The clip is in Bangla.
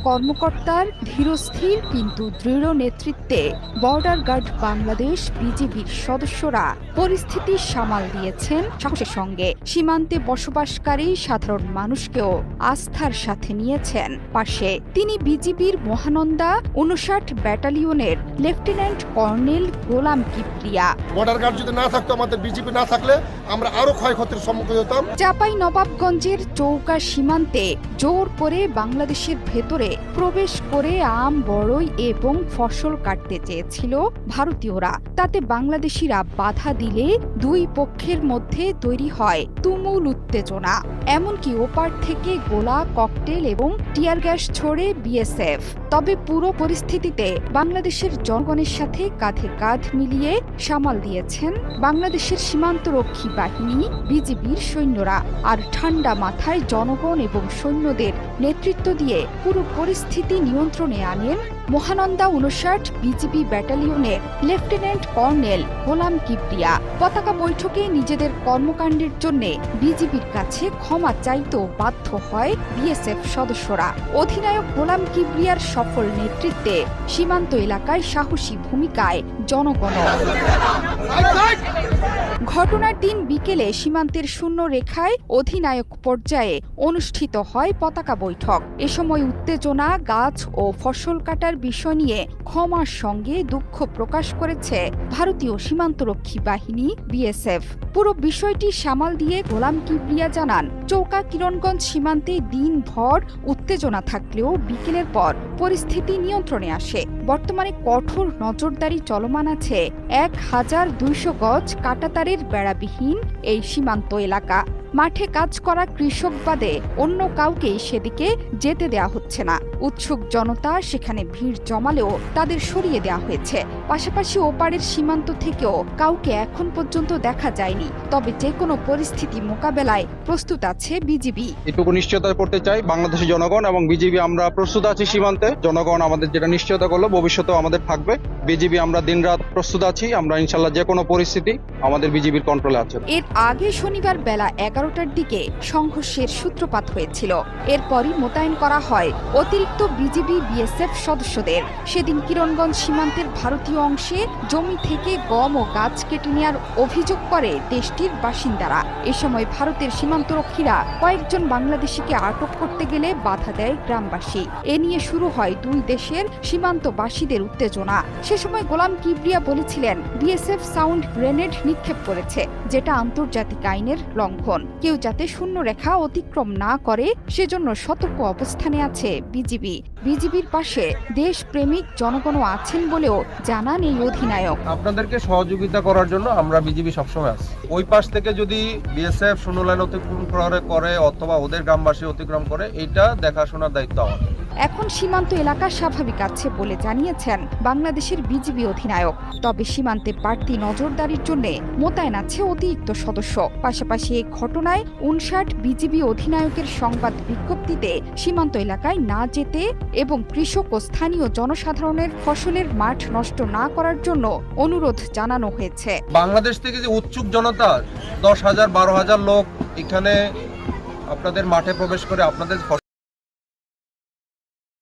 কর্মকর্তার ধীরস্থির কিন্তু দৃঢ় নেতৃত্বে বর্ডার গার্ড বাংলাদেশ বিজিবির সদস্যরা পরিস্থিতি সামাল দিয়েছেন সাহসের সঙ্গে। সীমান্তে বসবাসকারী সাধারণ মানুষকেও আস্থার সাথে নিয়েছেন পাশে। তিনি বিজিবির মহানন্দা ৫৯ ব্যাটালিয়নের লেফটেন্যান্ট কর্নেল গোলাম কিবরিয়া। বর্ডার গার্ড যদি না থাকতো, আমাদের বিজিবি না থাকলে আমরা আরো ক্ষয়ক্ষতির সম্মুখীন হতাম। চাঁপাইনবাবগঞ্জের চৌকা সীমান্তে জোর করে বাংলাদেশের ভেতরে প্রবেশ করে আম, বড়ই এবং ফসল কাটতে চেয়েছিল ভারতীয়রা। তাতে বাংলাদেশিরা বাধা দিলে দুই পক্ষের মধ্যে তৈরি হয় তুমুল উত্তেজনা। এমনকি ওপার থেকে গোলা, ককটেল এবং টিয়ার গ্যাস ছোড়ে বিএসএফ। তবে পুরো পরিস্থিতিতে বাংলাদেশের জনগণের সাথে কাঁধে কাঁধ মিলিয়ে সামাল দিয়েছেন বাংলাদেশের সীমান্তরক্ষী বাহিনী বিজিবির সৈন্যরা। আর ঠান্ডা মাথায় জনগণ এবং সৈন্যদের নেতৃত্ব দিয়ে পুরো পরিস্থিতি নিয়ন্ত্রণে আনেন মহানন্দা ৫৯ বিজিবি ব্যাটালিয়নের লেফটেন্যান্ট কর্নেল গোলাম কিবরিয়া। পতাকা বৈঠকে নিজেদের কর্মকাণ্ডের জন্য বিজিবির কাছে ক্ষমা চাইতেও বাধ্য হয় বিএসএফ সদস্যরা। অধিনায়ক গোলাম কিবরিয়ার সফল নেতৃত্বে সীমান্ত এলাকায় সাহসী ভূমিকায় জনগণ। ঘটনার দিন বিকেলে সীমান্তের শূন্য রেখায় অধিনায়ক পর্যায়ে অনুষ্ঠিত হয় পতাকা বৈঠক। এ সময় উত্তেজনা, গাছ ও ফসল কাটার বিষয় নিয়ে ক্ষমার সঙ্গে দুঃখ প্রকাশ করেছে ভারতীয় সীমান্তরক্ষী বাহিনী বিএসএফ। পুরো বিষয়টি সামাল দিয়ে গোলাম কিবরিয়া জানান, চৌকা কিরণগঞ্জ সীমান্তে দিনভর উত্তেজনা থাকলেও বিকেলের পর পরিস্থিতি নিয়ন্ত্রণে আসে। বর্তমানে কঠোর নজরদারি চলমান আছে ১,২০০ গজ কাঁটাতারের বেড়াবিহীন এই সীমান্ত এলাকা। মাঠে কাজ করা কৃষক বাদে অন্য কাউকেই সেদিকে যেতে দেয়া হচ্ছে না। উৎসুক জনতা সেখানে ভিড় জমালেও তাদের সরিয়ে দেয়া হয়েছে। পাশাপাশি ওপারের সীমান্ত থেকেও কাউকে এখন পর্যন্ত দেখা যায়নি। তবে যে কোনো পরিস্থিতি মোকাবেলায় প্রস্তুত আছে বিজিবি। এটুকু নিশ্চয়তা করতে চাই বাংলাদেশের জনগণ এবং বিজিবি আমরা প্রস্তুত আছি। সীমান্তে জনগণ আমাদের যেটা নিশ্চয়তা করলো ভবিষ্যতেও আমাদের থাকবে। বিজিবি আমরা দিনরাত প্রস্তুত আছি। আমরা ইনশাল্লাহ যে কোনো পরিস্থিতি আমাদের বিজিবির কন্ট্রোলে আছে। এর আগে শনিবার বেলা ১১টার দিকে সংঘর্ষের সূত্রপাত হয়েছিল। এরপরই মোতায়েন করা হয় অতিরিক্ত বিজিবি বিএসএফ সদস্যদের। সেদিন কিরণগঞ্জ সীমান্তের ভারতীয় অংশে জমি থেকে গম ও গাছ কেটে নেওয়ার অভিযোগ করে দেশটির বাসিন্দারা। এ সময় ভারতের সীমান্তরক্ষীরা কয়েকজন বাংলাদেশিকে আটক করতে গেলে বাধা দেয় গ্রামবাসী। এ নিয়ে শুরু হয় দুই দেশের সীমান্তবাসীদের উত্তেজনা। সে সময় গোলাম কিবরিয়া বলেছিলেন, বিএসএফ সাউন্ড গ্রেনেড নিক্ষেপ করেছে, যেটা আন্তর্জাতিক আইনের লঙ্ঘন। কেউ যাতে শূন্য রেখা অতিক্রম না করে সেজন্য সতর্ক অবস্থানে আছে বিজিবি। বিজিবির পাশে দেশপ্রেমিক জনগণও আছেন বলেও জানান এই অধিনায়ক। আপনাদেরকে সহযোগিতা করার জন্য আমরা বিজিবি সবসময় আছি। ওই পাশ থেকে যদি বিএসএফ শূন্য লাইন অতিক্রম করে অথবা ওদের গ্রামবাসী অতিক্রম করে, এইটা দেখাশোনার দায়িত্ব আমাদের। এখন সীমান্ত এলাকা স্বাভাবিক আছে বলে জানিয়েছেন বাংলাদেশের বিজিবি অধিনায়ক। তবে সীমান্তে বাড়তি নজরদারির জন্য মোতায়েন আছে অতিরিক্ত সদস্য। পাশাপাশি এই ঘটনায় ৫৯ বিজিবি অধিনায়কের সংবাদ বিজ্ঞপ্তিতে সীমান্ত এলাকায় না যেতে এবং কৃষক ও স্থানীয় জনসাধারণের ফসলের মাঠ নষ্ট না করার জন্য অনুরোধ জানানো হয়েছে। বাংলাদেশ থেকে যে উৎসুক জনতা ১০,০০০ ১২,০০০ লোক এখানে আপনাদের মাঠে প্রবেশ করে আপনাদের